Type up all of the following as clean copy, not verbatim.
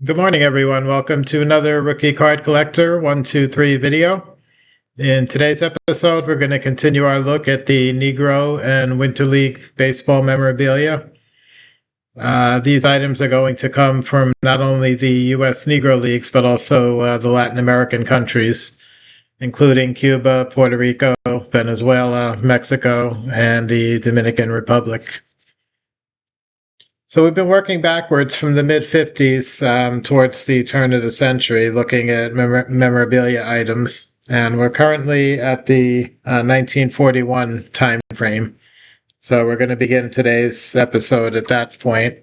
Good morning, everyone. Welcome to another Rookie Card Collector 123 video. In today's episode, we're going to continue our look at the Negro and Winter League baseball memorabilia. These items are going to come from not only the U.S. Negro Leagues, but also the Latin American countries, including Cuba, Puerto Rico, Venezuela, Mexico, and the Dominican Republic. So we've been working backwards from the mid-50s towards the turn of the century, looking at memorabilia items, and we're currently at the 1941 time frame. So we're going to begin today's episode at that point.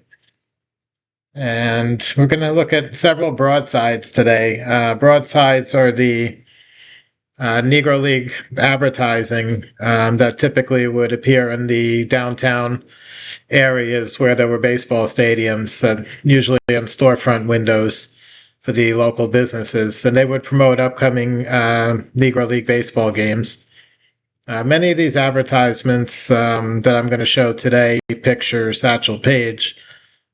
And we're going to look at several broadsides today. Broadsides are the Negro League advertising that typically would appear in the downtown areas where there were baseball stadiums, usually on storefront windows for the local businesses, and they would promote upcoming Negro League baseball games. Many of these advertisements that I'm going to show today picture Satchel Paige,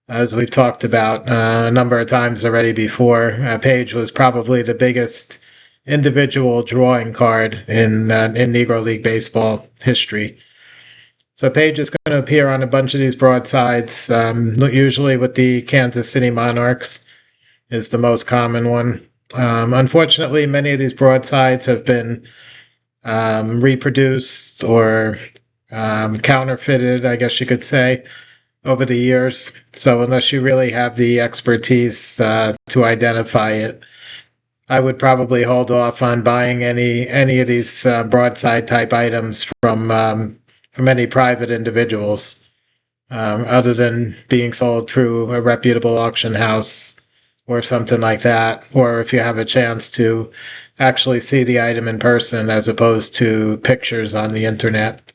as we've talked about a number of times already before. Paige was probably the biggest individual drawing card in Negro League baseball history. So Paige is going to appear on a bunch of these broadsides, usually with the Kansas City Monarchs is the most common one. Unfortunately, many of these broadsides have been reproduced or counterfeited, I guess you could say, over the years. So unless you really have the expertise to identify it, I would probably hold off on buying any of these broadside type items from any private individuals, other than being sold through a reputable auction house or something like that, or if you have a chance to actually see the item in person as opposed to pictures on the internet.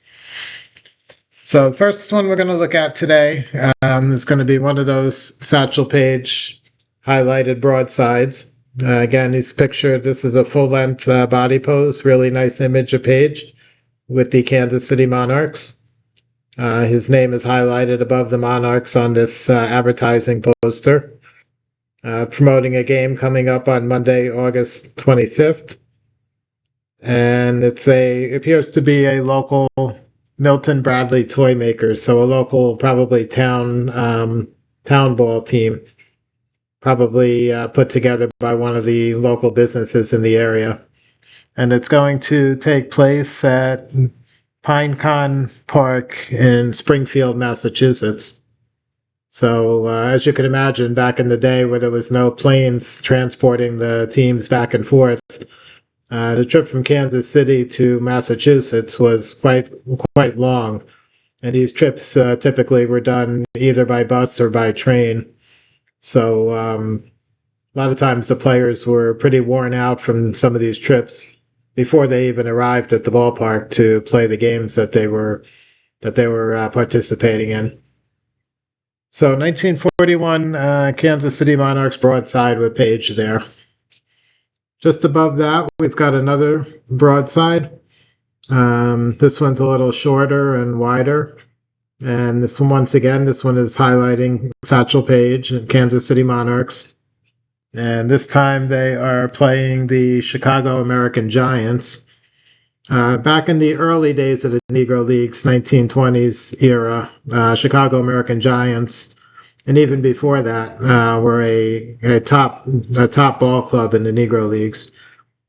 So the first one we're going to look at today is going to be one of those Satchel Paige highlighted broadsides. Again, he's pictured, this is a full-length body pose, really nice image of Paige with the Kansas City Monarchs. His name is highlighted above the Monarchs on this advertising poster, promoting a game coming up on Monday, August 25th. And it appears to be a local Milton Bradley toy maker, so a local, probably town ball team, probably put together by one of the local businesses in the area. And it's going to take place at Pinecon Park in Springfield, Massachusetts. So as you can imagine, back in the day where there was no planes transporting the teams back and forth, the trip from Kansas City to Massachusetts was quite long. And these trips typically were done either by bus or by train. So a lot of times the players were pretty worn out from some of these trips before they even arrived at the ballpark to play the games that they were participating in. So 1941 Kansas City Monarchs broadside with Paige there. Just above that, we've got another broadside. This one's a little shorter and wider. And this one, once again, this one is highlighting Satchel Paige and Kansas City Monarchs. And this time they are playing the Chicago American Giants. Back in the early days of the Negro Leagues, 1920s era, Chicago American Giants, and even before that, were a top ball club in the Negro Leagues.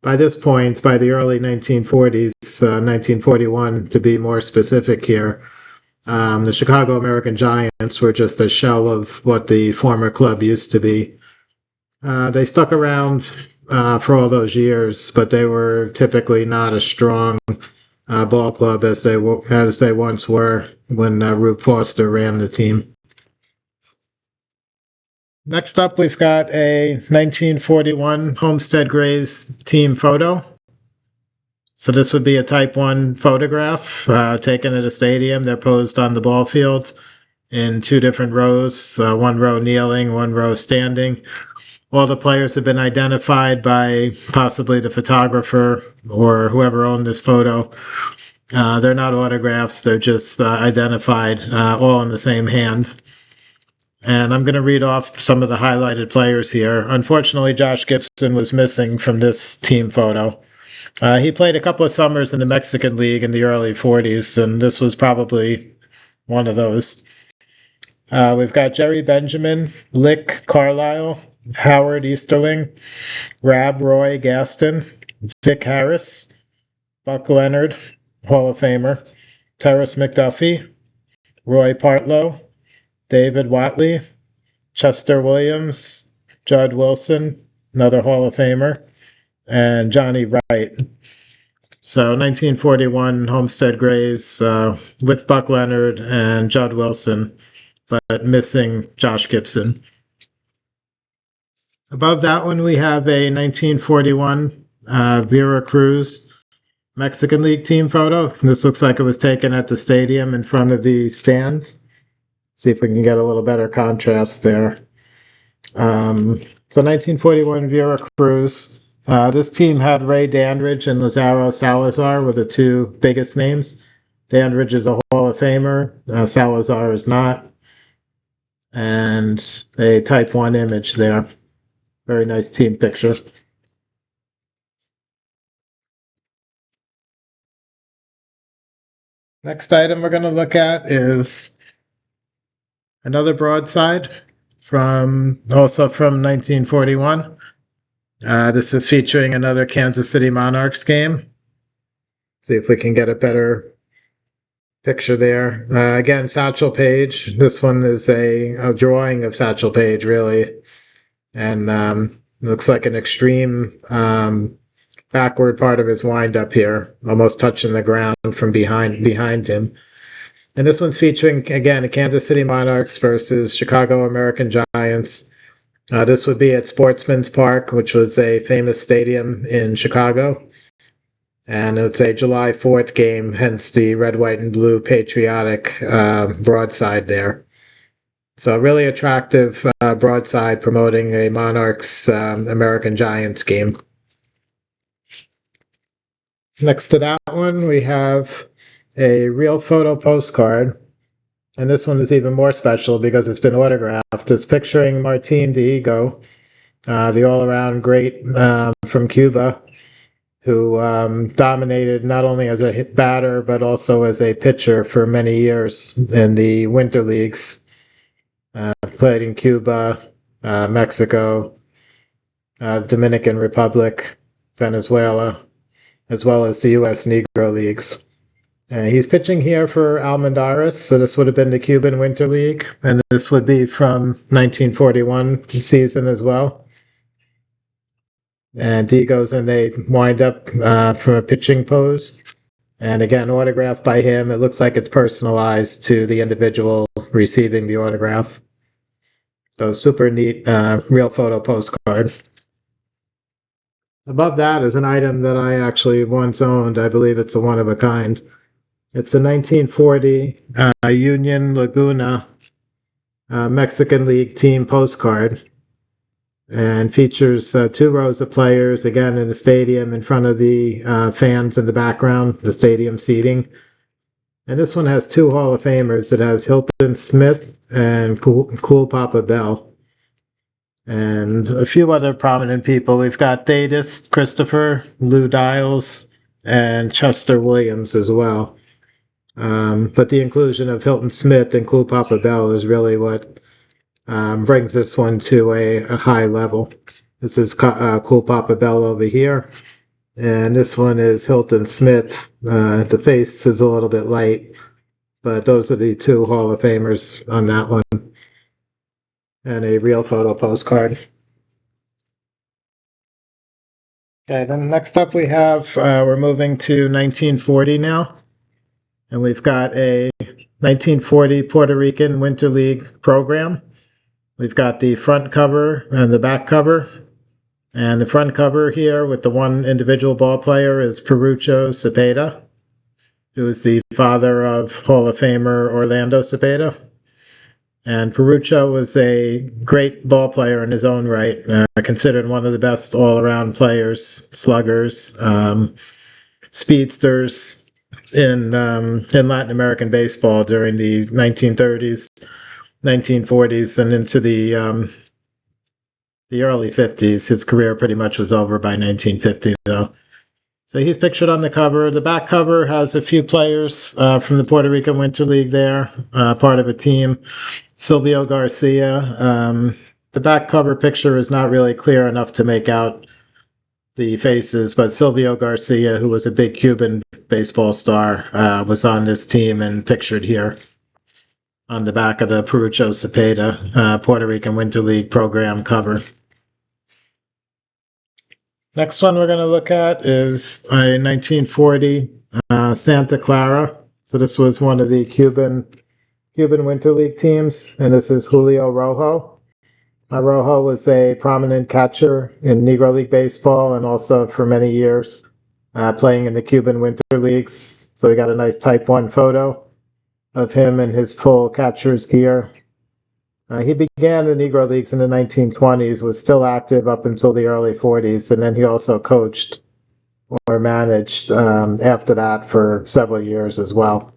By this point, by the early 1940s, 1941 to be more specific here, the Chicago American Giants were just a shell of what the former club used to be. They stuck around for all those years, but they were typically not a strong ball club as they once were when Rube Foster ran the team. Next up, we've got a 1941 Homestead Grays team photo. So this would be a Type 1 photograph taken at a stadium. They're posed on the ball field in two different rows, one row kneeling, one row standing. All the players have been identified by possibly the photographer or whoever owned this photo. They're not autographs, they're just identified all in the same hand. And I'm going to read off some of the highlighted players here. Unfortunately, Josh Gibson was missing from this team photo. He played a couple of summers in the Mexican League in the early 40s, and this was probably one of those. We've got Jerry Benjamin, Lick Carlisle, Howard Easterling, Rab Roy Gaston, Vic Harris, Buck Leonard, Hall of Famer, Terrace McDuffie, Roy Partlow, David Watley, Chester Williams, Judd Wilson, another Hall of Famer, and Johnny Wright. So 1941 Homestead Grays with Buck Leonard and Judd Wilson, but missing Josh Gibson. Above that one, we have a 1941 Vera Cruz Mexican League team photo. This looks like it was taken at the stadium in front of the stands. See if we can get a little better contrast there. So 1941 Vera Cruz. This team had Ray Dandridge and Lazaro Salazar were the two biggest names. Dandridge is a Hall of Famer. Salazar is not. And a Type 1 image there. Very nice team picture. Next item we're going to look at is another broadside also from 1941. This is featuring another Kansas City Monarchs game. See if we can get a better picture there. Again, Satchel Paige. This one is a drawing of Satchel Paige, really. And looks like an extreme backward part of his windup here, almost touching the ground from behind him. And this one's featuring, again, a Kansas City Monarchs versus Chicago American Giants. This would be at Sportsman's Park, which was a famous stadium in Chicago. And it's a July 4th game, hence the red, white, and blue patriotic broadside there. So a really attractive broadside promoting a Monarchs American Giants game. Next to that one, we have a real photo postcard. And this one is even more special because it's been autographed. It's picturing Martin Diego, the all-around great from Cuba, who dominated not only as a batter but also as a pitcher for many years in the winter leagues. Played in Cuba, Mexico, Dominican Republic, Venezuela, as well as the U.S. Negro leagues. He's pitching here for Almendares, so this would have been the Cuban Winter League, and this would be from 1941 season as well. And Diego's in a wind-up from a pitching pose. And again, autographed by him. It looks like it's personalized to the individual receiving the autograph. So super neat real photo postcard. Above that is an item that I actually once owned. I believe it's a one-of-a-kind. It's a 1940 Union Laguna Mexican League team postcard, and features 2 rows of players, again in the stadium in front of the fans in the background, the stadium seating. And this one has 2 Hall of Famers. It has Hilton Smith and Cool Papa Bell. And a few other prominent people. We've got Datis Christopher, Lou Dials, and Chester Williams as well. But the inclusion of Hilton Smith and Cool Papa Bell is really what brings this one to a high level. This is Cool Papa Bell over here, and this one is Hilton Smith. The face is a little bit light, but those are the 2 Hall of Famers on that one. And a real photo postcard. Okay, then next up we have, we're moving to 1940 now. And we've got a 1940 Puerto Rican Winter League program. We've got the front cover and the back cover. And the front cover here with the one individual ball player is Perucho Cepeda, who is the father of Hall of Famer Orlando Cepeda. And Perucho was a great ball player in his own right, considered one of the best all-around players, sluggers, speedsters in Latin American baseball during the 1930s. 1940s and into the early 50s. His career pretty much was over by 1950, though. So he's pictured on the cover. The back cover has a few players from the Puerto Rican Winter League there, part of a team. Silvio Garcia. The back cover picture is not really clear enough to make out the faces, but Silvio Garcia, who was a big Cuban baseball star, was on this team and pictured here on the back of the Perucho Cepeda Puerto Rican Winter League program cover. Next one we're going to look at is a 1940 Santa Clara. So this was one of the Cuban Winter League teams, and this is Julio Rojo. Rojo was a prominent catcher in Negro League baseball and also for many years playing in the Cuban Winter Leagues. So we got a nice Type 1 photo of him in his full catcher's gear. He began the Negro Leagues in the 1920s, was still active up until the early 40s, and then he also coached or managed after that for several years as well.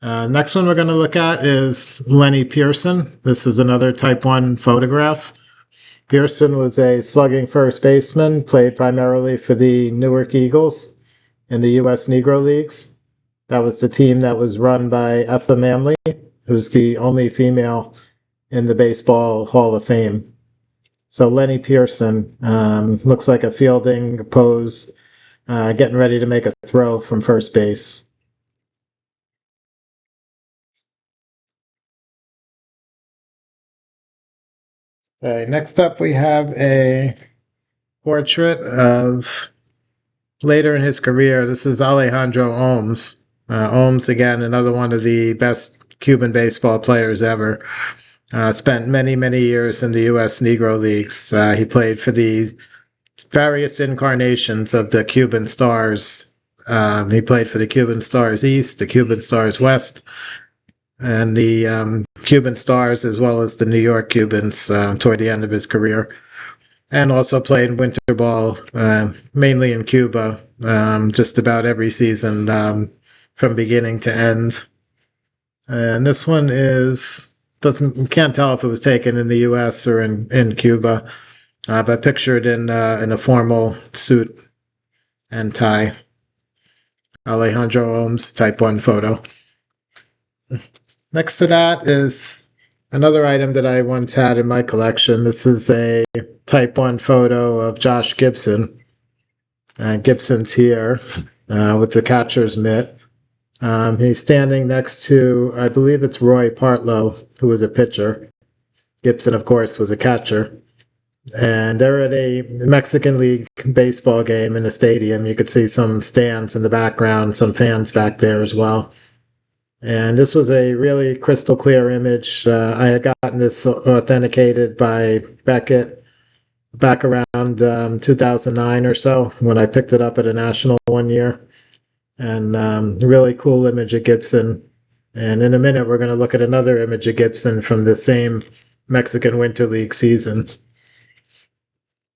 Next one we're going to look at is Lenny Pearson. This is another Type 1 photograph. Pearson was a slugging first baseman, played primarily for the Newark Eagles in the U.S. Negro Leagues. That was the team that was run by Effa Manley, who's the only female in the Baseball Hall of Fame. So Lenny Pearson looks like a fielding pose, getting ready to make a throw from first base. Okay, next up we have a portrait of later in his career. This is Alejandro Olmes. Olmes, again, another one of the best Cuban baseball players ever. Spent many, many years in the U.S. Negro Leagues. He played for the various incarnations of the Cuban Stars. He played for the Cuban Stars East, the Cuban Stars West, and the Cuban Stars, as well as the New York Cubans toward the end of his career. And also played winter ball, mainly in Cuba, just about every season from beginning to end. And this one can't tell if it was taken in the U.S. or in Cuba, but pictured in a formal suit and tie. Alejandro Olmes, Type 1 photo. Next to that is another item that I once had in my collection. This is a Type 1 photo of Josh Gibson. Gibson's here with the catcher's mitt. He's standing next to, I believe it's Roy Partlow, who was a pitcher. Gibson, of course, was a catcher. And they're at a Mexican League baseball game in a stadium. You could see some stands in the background, some fans back there as well. And this was a really crystal clear image. I had gotten this authenticated by Beckett back around 2009 or so when I picked it up at a national one year. And really cool image of Gibson. And in a minute, we're going to look at another image of Gibson from the same Mexican Winter League season.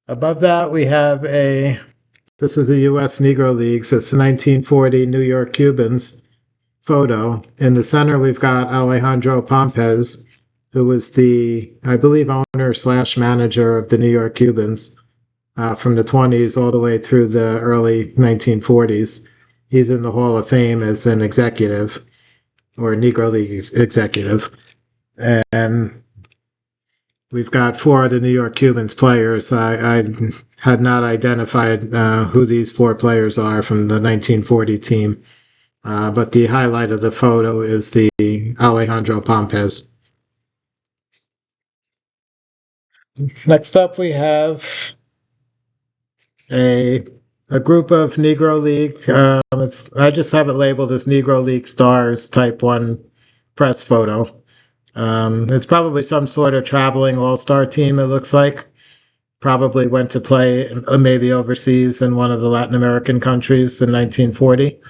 Above that, we have this is a U.S. Negro Leagues. It's the 1940 New York Cubans photo. In the center, we've got Alejandro Pompez, who was the, I believe, owner/manager of the New York Cubans from the 20s all the way through the early 1940s. He's in the Hall of Fame as an executive or Negro League executive. And we've got four of the New York Cubans players. I had not identified who these four players are from the 1940 team. But the highlight of the photo is the Alejandro Pompez. Next up, we have a group of Negro League. I just have it labeled as Negro League Stars Type 1 press photo. It's probably some sort of traveling all-star team, it looks like. Probably went to play maybe overseas in one of the Latin American countries in 1940.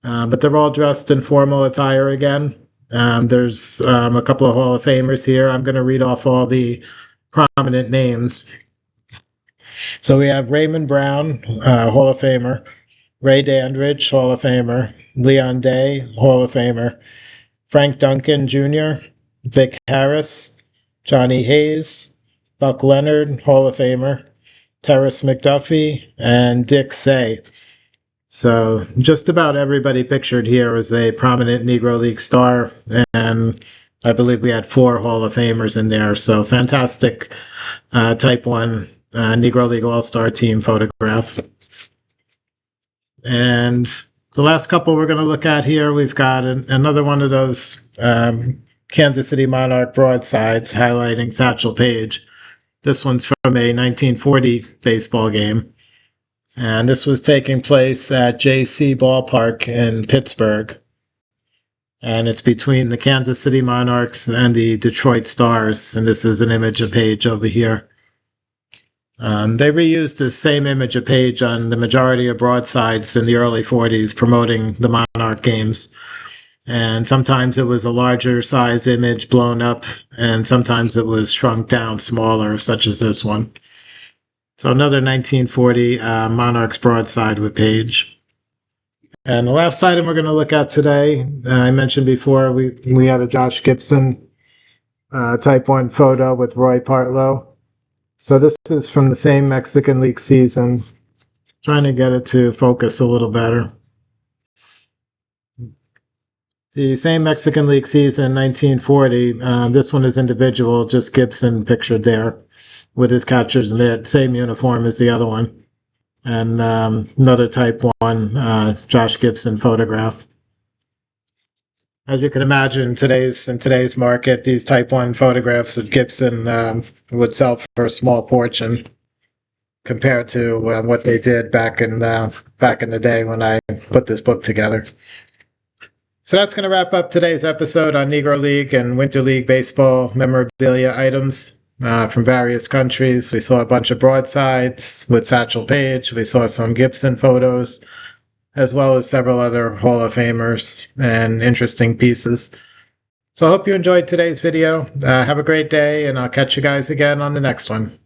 But they're all dressed in formal attire again. There's a couple of Hall of Famers here. I'm going to read off all the prominent names. So we have Raymond Brown, Hall of Famer. Ray Dandridge, Hall of Famer. Leon Day, Hall of Famer. Frank Duncan Jr., Vic Harris, Johnny Hayes, Buck Leonard, Hall of Famer, Terrace McDuffie, and Dick Say. So just about everybody pictured here was a prominent Negro League star, and I believe we had 4 Hall of Famers in there. So fantastic Type 1 Negro League All-Star team photograph. And the last couple we're going to look at here, we've got another one of those Kansas City Monarch broadsides highlighting Satchel Paige. This one's from a 1940 baseball game. And this was taking place at J.C. Ballpark in Pittsburgh. And it's between the Kansas City Monarchs and the Detroit Stars. And this is an image of Paige over here. They reused the same image of Paige on the majority of broadsides in the early 40s promoting the Monarch games. And sometimes it was a larger size image blown up, and sometimes it was shrunk down smaller, such as this one. So another 1940 Monarchs broadside with Paige. And the last item we're going to look at today, I mentioned before, we had a Josh Gibson Type 1 photo with Roy Partlow. So this is from the same Mexican League season. Trying to get it to focus a little better. The same Mexican League season, 1940. This one is individual, just Gibson pictured there with his catcher's mitt. Same uniform as the other one. And another Type 1 Josh Gibson photograph. As you can imagine, in today's market, these Type 1 photographs of Gibson would sell for a small fortune compared to what they did back in the day when I put this book together. So that's going to wrap up today's episode on Negro League and Winter League baseball memorabilia items from various countries. We saw a bunch of broadsides with Satchel Paige. We saw some Gibson photos, as well as several other Hall of Famers and interesting pieces. So I hope you enjoyed today's video. Have a great day, and I'll catch you guys again on the next one.